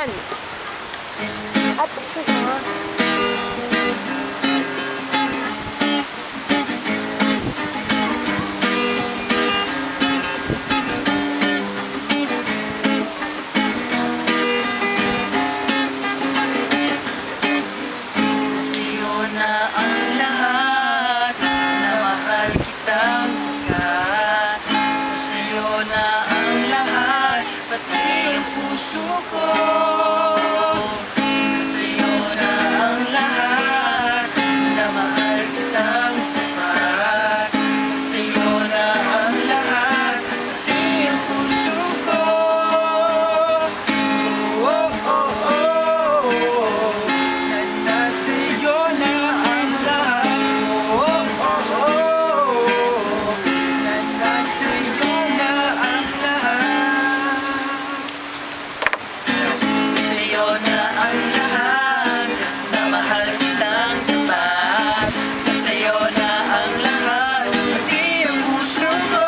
At pagsusunod. Sa'yo na ang lahat, na mahal kitang agad. Sa'yo na ang lahat, pati ang puso ko. Sa'yo na ang lahat, na mahal kitang agad. Sa'yo na ang lahat, pati ang puso ko. Oh, oh, oh, oh. Sa'yo na ang lahat. Oh, oh, oh. Sa'yo na ang lahat. Sa'yo na ang lahat, na mahal kitang tapat. Sa'yo na ang lahat, pati ang puso ko.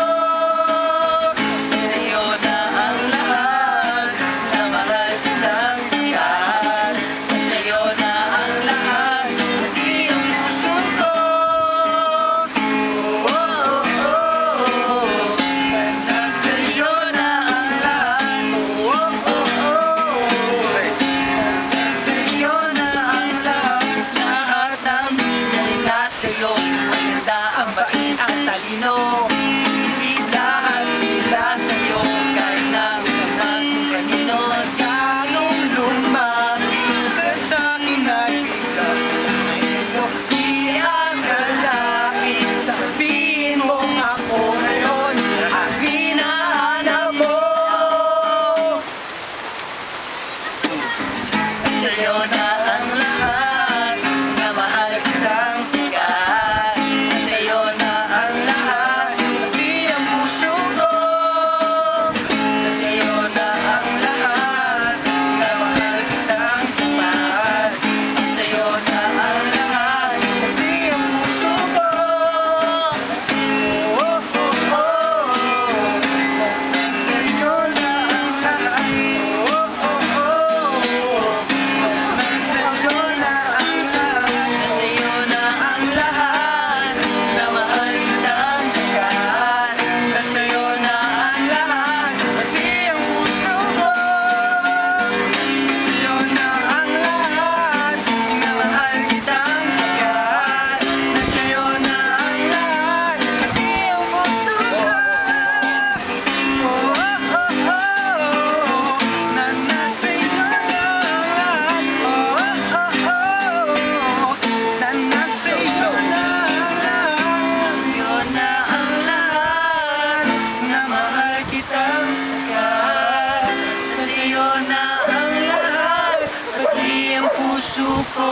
Sa'yo na ang lahat, na mahal kitang tapat. Sa'yo na ang lahat, pati ang puso ko. Oh, oh, oh. Sa'yo na ang lahat. Oh, oh, oh. Sa'yo na ang lahat. Lahat ng gusto ay nasa'yo. Ang ganda, ang bait, ang talino. Hindi lahat sila sa'yo. Kahit na kung kanino. Ganong lumapit ka sa'kin ay bigla ko di akalain. Sabihin mo ako ngayon ang hinahanap mo. Sa'yo na ang lahat, na mahal kitang tiyan. Sa'yo na ang lahat, pati ang puso ko. Sa'yo na ang lahat, na mahal kitang tapat. Sa'yo na ang lahat, pati ang puso ko. Oh, oh, oh. Sa'yo na ang lahat. Oh, oh, oh. Sa'yo na ang lahat. Sa'yo na ang lahat, na mahal kitang tapat. Sa'yo na ang lahat, pati ang puso ko. Sa'yo na ang lahat, na mahal kitang tapat. Sa'yo na ang lahat, pati ang puso ko. Oh, oh, oh, oh. Na nasa'yo na ang lahat. Oh, oh, oh, oh. Na nasa'yo na ang lahat. Sa'yo na ang lahat, na mahal kitang agad. Sa'yo na ang lahat, pati ang puso ko.